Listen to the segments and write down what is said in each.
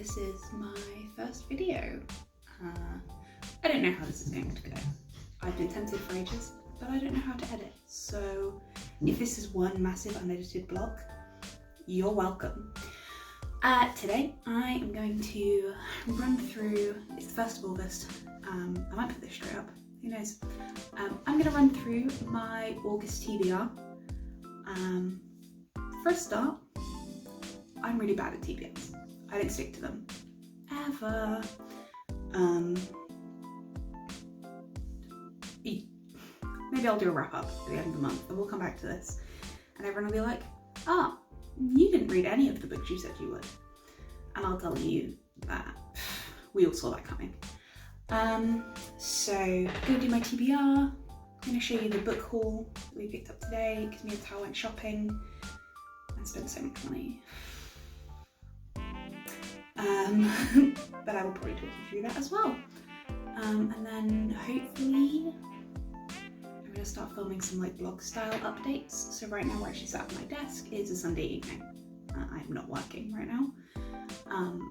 this is my first video. I don't know how this is going to go. I've been tempted for ages, but I don't know how to edit. So if this is one massive unedited block, you're welcome. Today I am going to run through, it's the 1st of August, I might put this straight up, who knows. I'm going to run through my August TBR. For a start, I'm really bad at TBRs. I don't stick to them, ever. Maybe I'll do a wrap up at the end of the month, and we'll come back to this. And everyone will be like, you didn't read any of the books you said you would. And I'll tell you that we all saw that coming. So I'm gonna do my TBR. I'm gonna show you the book haul that we picked up today, because me and Tal went shopping and spent so much money. But I will probably talk you through that as well. And then hopefully I'm gonna start filming some like blog style updates. So right now we're actually sat at my desk. It's a Sunday evening. I'm not working right now.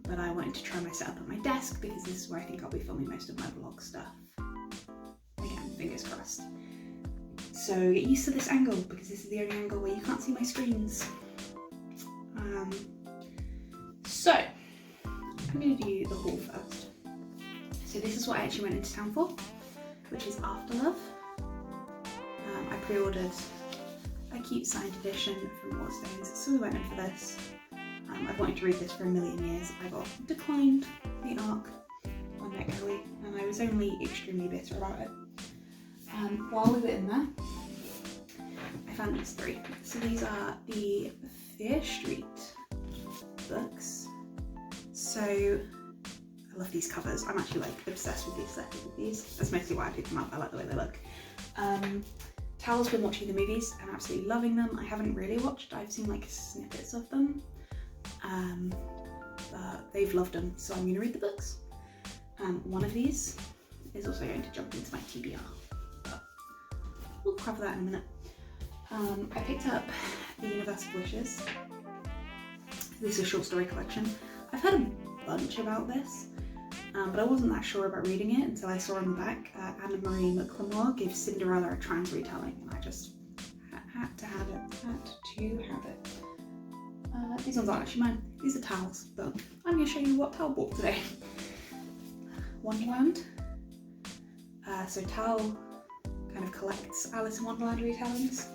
But I wanted to try my setup at my desk because this is where I think I'll be filming most of my vlog stuff. Again, fingers crossed. So get used to this angle because this is the only angle where you can't see my screens. So I'm going to do the haul first. So this is what I actually went into town for, which is Afterlove. I pre-ordered a cute signed edition from Waterstones, so we went in for this. I've wanted to read this for a million years. I got declined the ARC on NetGalley, and I was only extremely bitter about it. While we were in there, I found these 3. So these are the Fear Street books. So I love these covers. I'm actually like obsessed with the aesthetic of these. That's mostly why I picked them up. I like the way they look. Tal's been watching the movies and absolutely loving them. I haven't really watched. I've seen like snippets of them. But they've loved them, so I'm going to read the books. One of these is also going to jump into my TBR, but we'll cover that in a minute. I picked up The Universe of Wishes. This is a short story collection. I've heard a bunch about this, but I wasn't that sure about reading it until I saw on the back Anna Marie McLemore gives Cinderella a trans retelling, and I just had to have it. These ones aren't actually mine, these are Tal's, but I'm going to show you what Tal bought today. Wonderland. So Tal kind of collects Alice in Wonderland retellings,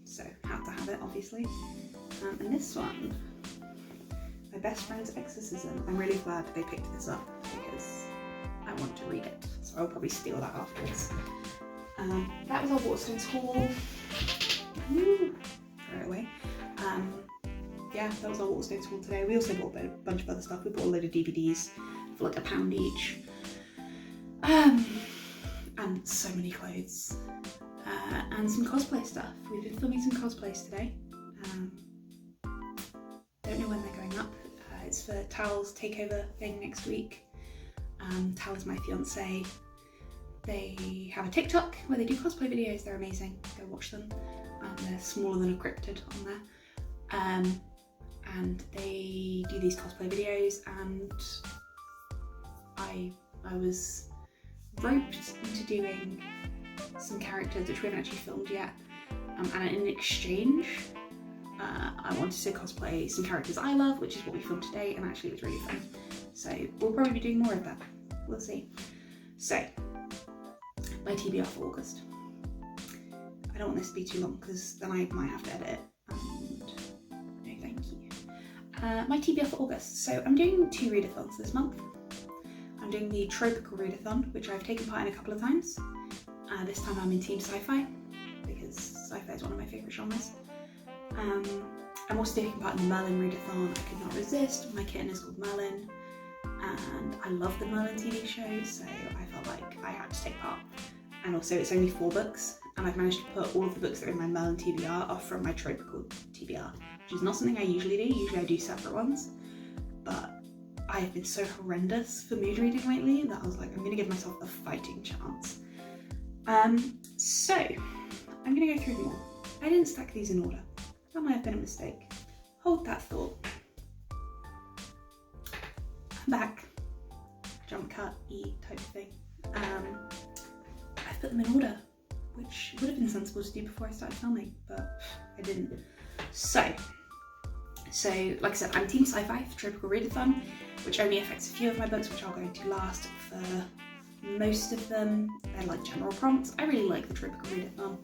so had to have it obviously. And this one, My Best Friend's Exorcism. I'm really glad they picked this up because I want to read it, so I'll probably steal that afterwards. That was our Waterstones haul. Woo! Throw it away. Yeah, that was our Waterstones haul today. We also bought a bunch of other stuff. We bought a load of DVDs for like £1 each. And so many clothes. And some cosplay stuff. We've been filming some cosplays today. Don't know when they're going up. It's for Tal's takeover thing next week. Tal is my fiance. They have a TikTok where they do cosplay videos. They're amazing. Go watch them. They're smaller than a cryptid on there. And they do these cosplay videos, and I was roped into doing some characters which we haven't actually filmed yet. And in exchange, I wanted to cosplay some characters I love, which is what we filmed today, and actually it was really fun. So we'll probably be doing more of that. We'll see. So, my TBR for August. I don't want this to be too long because then I might have to edit it. And no thank you. My TBR for August. So I'm doing 2 readathons this month. I'm doing the Tropeical Readathon, which I've taken part in a couple of times. This time I'm in Team Sci-Fi because sci-fi is one of my favourite genres. I'm also taking part in the Merlin Readathon. I could not resist. My kitten is called Merlin, and I love the Merlin TV show, so I felt like I had to take part. And also it's only 4 books, and I've managed to put all of the books that are in my Merlin TBR are from my Tropeical TBR, which is not something I usually do. Usually I do separate ones, but I have been so horrendous for mood reading lately that I was like, I'm going to give myself a fighting chance. So I'm going to go through them all. I didn't stack these in order. That might have been a mistake. Hold that thought. back, jump cut, type of thing. I've put them in order, which would have been sensible to do before I started filming, but I didn't. So like I said, I'm Team Sci-Fi for Tropeical Readathon, which only affects a few of my books, which I'll go into last. For most of them, they're like general prompts. I really like the Tropeical Readathon.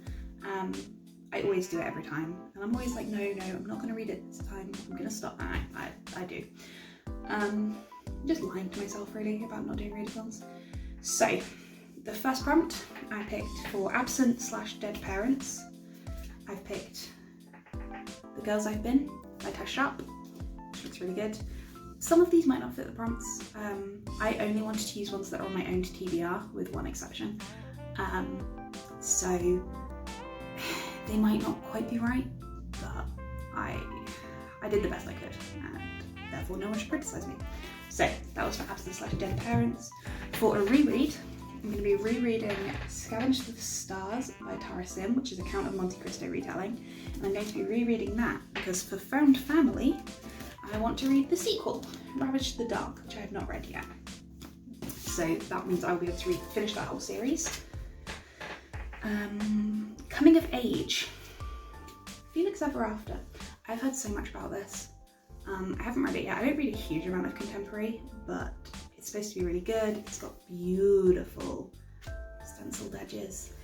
I always do it every time, and I'm always like, no, I'm not going to read it this time. I'm going to stop. I do. Just lying to myself really about not doing readathons. So the first prompt I picked for absent/dead parents. I've picked The Girls I've Been by Ty Sharp, which looks really good. Some of these might not fit the prompts. I only wanted to use ones that are on my own TBR, with one exception. So they might not quite be right, but I did the best I could, and therefore no one should criticise me. So that was for absent/dead parents. For a reread, I'm going to be rereading Scavenge the Stars by Tara Sim, which is a Count of Monte Cristo retelling, and I'm going to be rereading that because for Found Family, I want to read the sequel, Ravage the Dark, which I have not read yet. So that means I'll be able to finish that whole series. Coming of Age, Felix Ever After. I've heard so much about this. I haven't read it yet. I don't read a huge amount of contemporary, but it's supposed to be really good. It's got beautiful stenciled edges.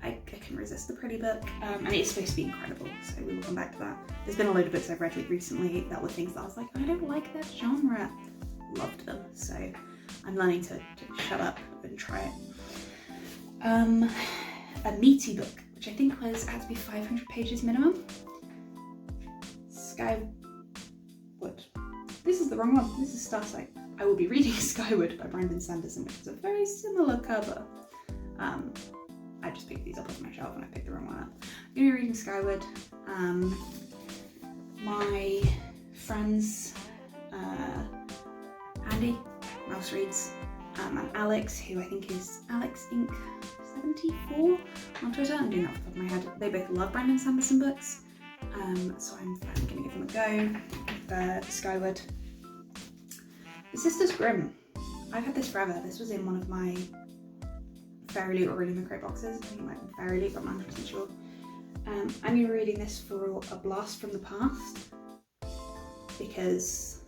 I couldn't resist the pretty book, and it's supposed to be incredible, so we will come back to that. There's been a load of books I've read recently that were things that I was like, I don't like that genre. Loved them, so I'm learning to shut up and try it. A meaty book, which I think had to be 500 pages minimum. Skyward. This is the wrong one. This is Starsight. I will be reading Skyward by Brandon Sanderson, which is a very similar cover. I just picked these up off my shelf and I picked the wrong one up. I'm going to be reading Skyward. My friends, Andy, Mouse Reads, and Alex, who I think is Alex Inc. 74 on Twitter. I'm doing that off the top of my head. They both love Brandon Sanderson books, so I'm finally going to give them a go with Skyward. The Sisters Grimm. I've had this forever. This was in one of my Fairy Loot or Really McRae boxes. I think it might be Fairy Loot, but I'm not 100% sure. I'm going to be reading this for A Blast from the Past because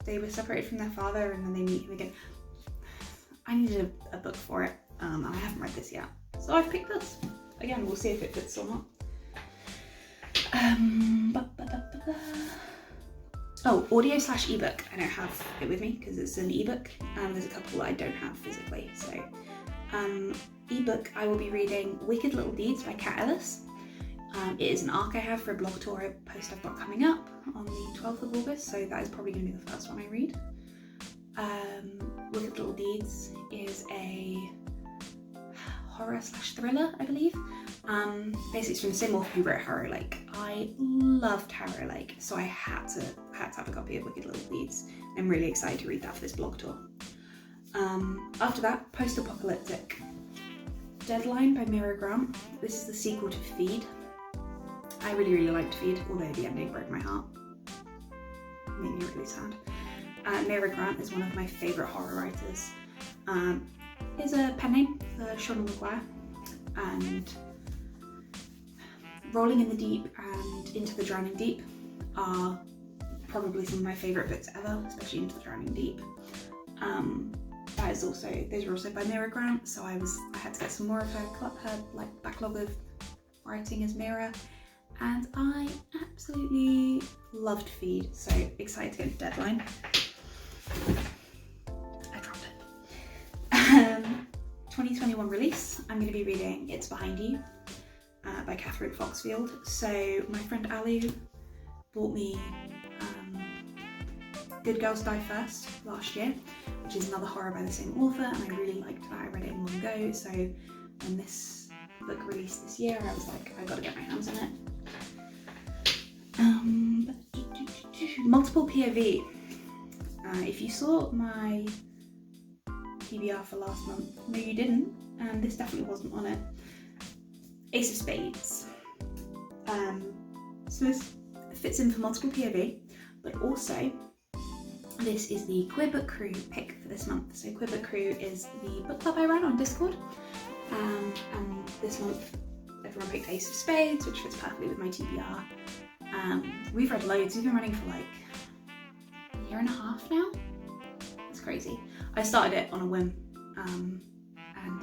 they were separated from their father and then they meet him again. I needed a book for it, and I haven't read this yet. So I've picked this. Again, we'll see if it fits or not. Oh, audio/ebook. I don't have it with me because it's an ebook. There's a couple that I don't have physically. So, ebook, I will be reading Wicked Little Deeds by Kat Ellis. It is an arc I have for a blog tour post I've got coming up on the 12th of August, so that is probably going to be the first one I read. Wicked Little Deeds is a horror/thriller, I believe. Basically it's from the same author who wrote Harrow Lake. I loved Harrow Lake, so I had to have a copy of Wicked Little Deeds. I'm really excited to read that for this blog tour. After that, Post-Apocalyptic. Deadline by Mira Grant. This is the sequel to Feed. I really liked Feed, although the ending broke my heart. It made me really sad. Mira Grant is one of my favourite horror writers. Is a pen name for Shauna Maguire, and Rolling in the Deep and Into the Drowning Deep are probably some of my favourite books ever, especially Into the Drowning Deep. Those were also by Mira Grant, so I had to get some more of her like backlog of writing as Mira, and I absolutely loved Feed, so excited to get into Deadline. I dropped it. 2021 release, I'm going to be reading It's Behind You by Catherine Foxfield. So my friend Ali bought me Good Girls Die First last year, which is another horror by the same author, and I really liked that. I read it in one go, so when this book released this year, I was like, I gotta get my hands on it. Multiple POV. If you saw my TBR for last month, no you didn't, and this definitely wasn't on it. Ace of Spades. So this fits in for multiple POV, but also this is the Queer Book Crew pick for this month. So Queer Book Crew is the book club I run on Discord, and this month everyone picked Ace of Spades, which fits perfectly with my TBR. We've read loads. We've been running for like a year and a half now. It's crazy. I started it on a whim, and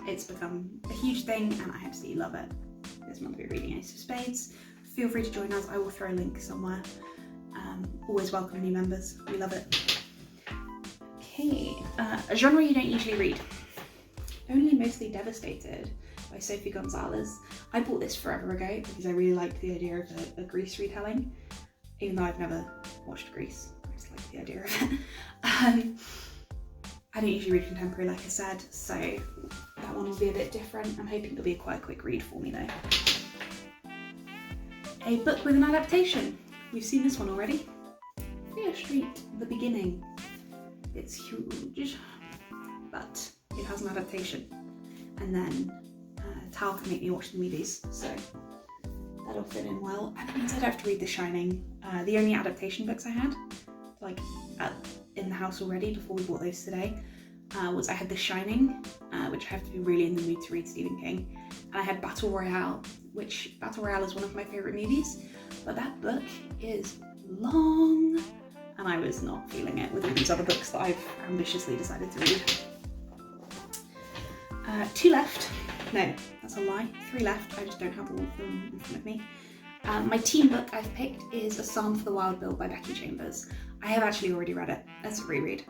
it's become a huge thing, and I absolutely love it. This month we're reading Ace of Spades. Feel free to join us. I will throw a link somewhere. Always welcome new members. We love it. Okay, a genre you don't usually read. Only Mostly Devastated by Sophie Gonzalez. I bought this forever ago because I really liked the idea of a Grease retelling, even though I've never watched Grease. I just like the idea of it. I don't usually read contemporary, like I said, so that one will be a bit different. I'm hoping it'll be quite a quick read for me though. A book with an adaptation. We've seen this one already. Fear Street, The Beginning. It's huge, but it has an adaptation. And then Tal can make me watch the movies, so that'll fit in well. And it means I don't have to read The Shining. The only adaptation books I had, like in the house already before we bought those today, was I had The Shining, which I have to be really in the mood to read Stephen King, and I had Battle Royale, which Battle Royale is one of my favourite movies, but that book is long, and I was not feeling it with all these other books that I've ambitiously decided to read. 2 left. No, that's a lie. 3 left. I just don't have all of them in front of me. My team book I've picked is A Psalm for the Wild Bill by Becky Chambers. I have actually already read it. That's a reread.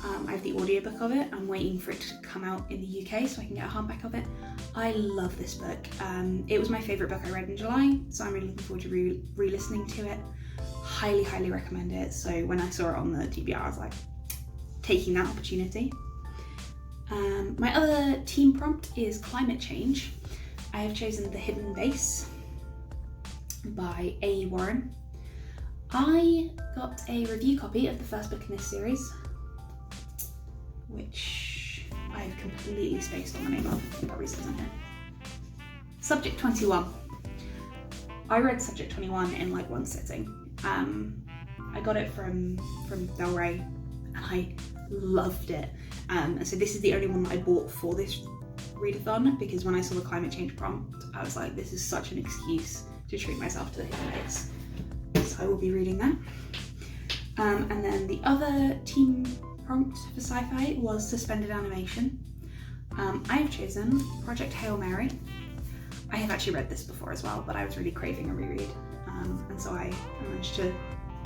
I have the audiobook of it. I'm waiting for it to come out in the UK so I can get a hardback of it. I love this book. It was my favourite book I read in July, so I'm really looking forward to re-listening to it. Highly, highly recommend it. So when I saw it on the TBR, I was like, taking that opportunity. My other team prompt is Climate Change. I have chosen The Hidden Base by A. Warren. I got a review copy of the first book in this series, which I've completely spaced on the name of. It probably says on here. Subject 21. I read Subject 21 in like one sitting. I got it from Del Rey, and I loved it. And so this is the only one that I bought for this readathon, because when I saw the climate change prompt, I was like, this is such an excuse to treat myself to The Hidden Base. So I will be reading that. And then the other team prompt for sci-fi was Suspended Animation. I have chosen Project Hail Mary. I have actually read this before as well, but I was really craving a reread. And so I managed to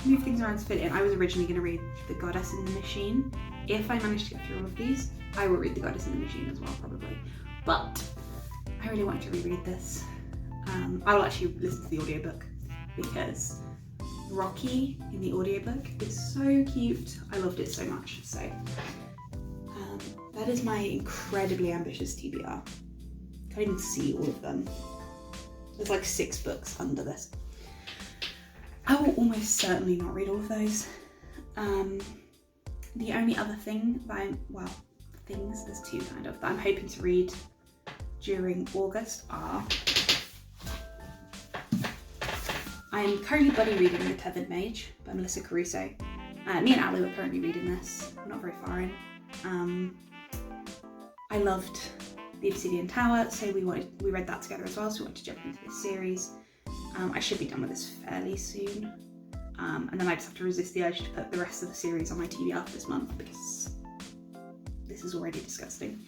move things around to fit in. I was originally going to read The Goddess in the Machine. If I manage to get through all of these, I will read The Goddess in the Machine as well, probably. But I really wanted to reread this. I will actually listen to the audiobook because Rocky in the audiobook is so cute. I loved it so much. So that is my incredibly ambitious TBR. Can't even see all of them. There's like 6 books under this. I will almost certainly not read all of those. The only other thing that there's 2 kind of, that I'm hoping to read during August are, I'm currently buddy reading The Tethered Mage by Melissa Caruso. Me and Ali are currently reading this. I'm not very far in. I loved The Obsidian Tower, so we read that together as well, so we wanted to jump into this series. I should be done with this fairly soon. And then I just have to resist the urge to put the rest of the series on my TBR for this month because this is already disgusting.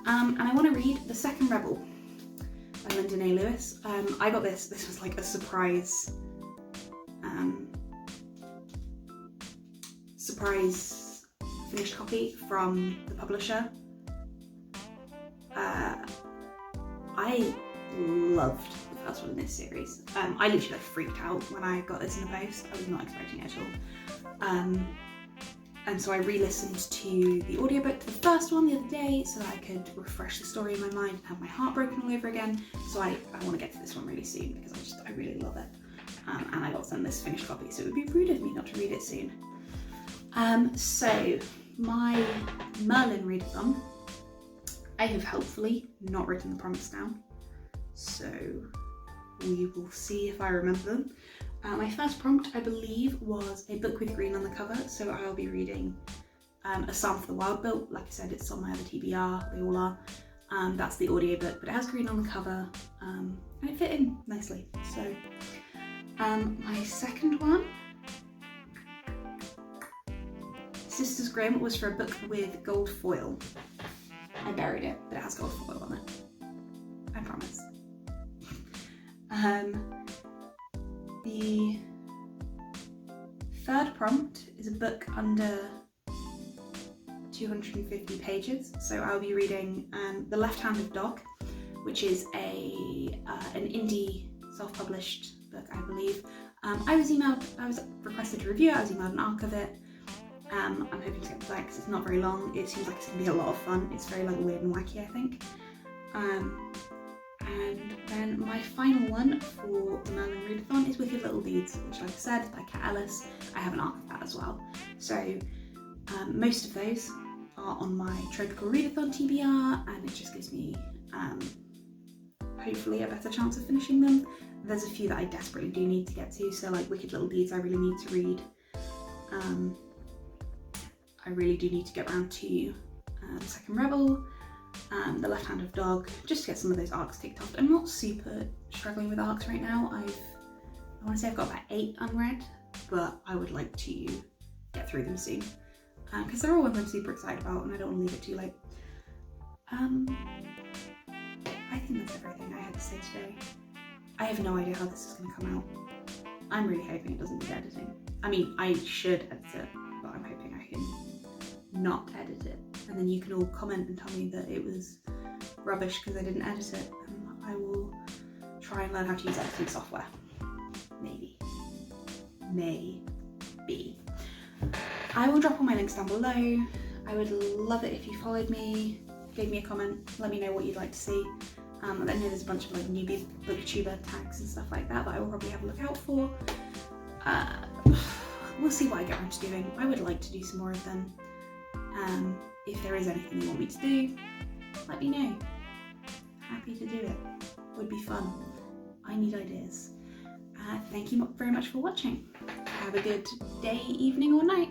And I want to read The Second Rebel by Lyndon A. Lewis. I got this was like a surprise finished copy from the publisher. I loved the first one in this series. I literally freaked out when I got this in the post. I was not expecting it at all. And so I re-listened to the audiobook to the first one the other day so that I could refresh the story in my mind and have my heart broken all over again. So I want to get to this one really soon because I really love it. And I got sent this finished copy, so it would be rude of me not to read it soon. So my Merlin Readathon, I have helpfully not written the prompts down, so we will see if I remember them. My first prompt, I believe, was a book with green on the cover, so I'll be reading A Psalm for the Wild Built. Like I said, it's on my other TBR, they all are. That's the audiobook, but it has green on the cover, and it fit in nicely. So, my second one, Sisters Grimm, was for a book with gold foil. I buried it, but it has gold foil on it. I promise. The third prompt is a book under 250 pages, so I'll be reading The Left-Handed Dog, which is an indie self-published book, I believe. I was requested to review it, I was emailed an arc of it. I'm hoping to get to that because it's not very long. It seems like it's going to be a lot of fun. It's very like weird and wacky, I think. And then my final one for the Merlin Readathon is Wicked Little Deeds, which, like I said, is by Kat Ellis. I have an arc of that as well. So most of those are on my Tropeical Readathon TBR, and it just gives me hopefully a better chance of finishing them. There's a few that I desperately do need to get to, so like Wicked Little Deeds I really need to read. I really do need to get around to Second Rebel, The Left-Handed Dog, just to get some of those arcs ticked off. I'm not super struggling with arcs right now. I want to say I've got about 8 unread, but I would like to get through them soon because they're all ones I'm super excited about and I don't want to leave it too late. I think that's everything I had to say today. I have no idea how this is going to come out. I'm really hoping it doesn't need editing. I mean, I should edit it, but I'm hoping I can not edit it, and then you can all comment and tell me that it was rubbish because I didn't edit it, and I will try and learn how to use editing software. Maybe. I will drop all my links down below. I would love it if you followed me, gave me a comment, let me know what you'd like to see. I know there's a bunch of like newbie booktuber tags and stuff like that I will probably have a look out for. We'll see what I get around to doing. I would like to do some more of them. If there is anything you want me to do, let me know. Happy to do it. Would be fun. I need ideas. Thank you very much for watching. Have a good day, evening or night.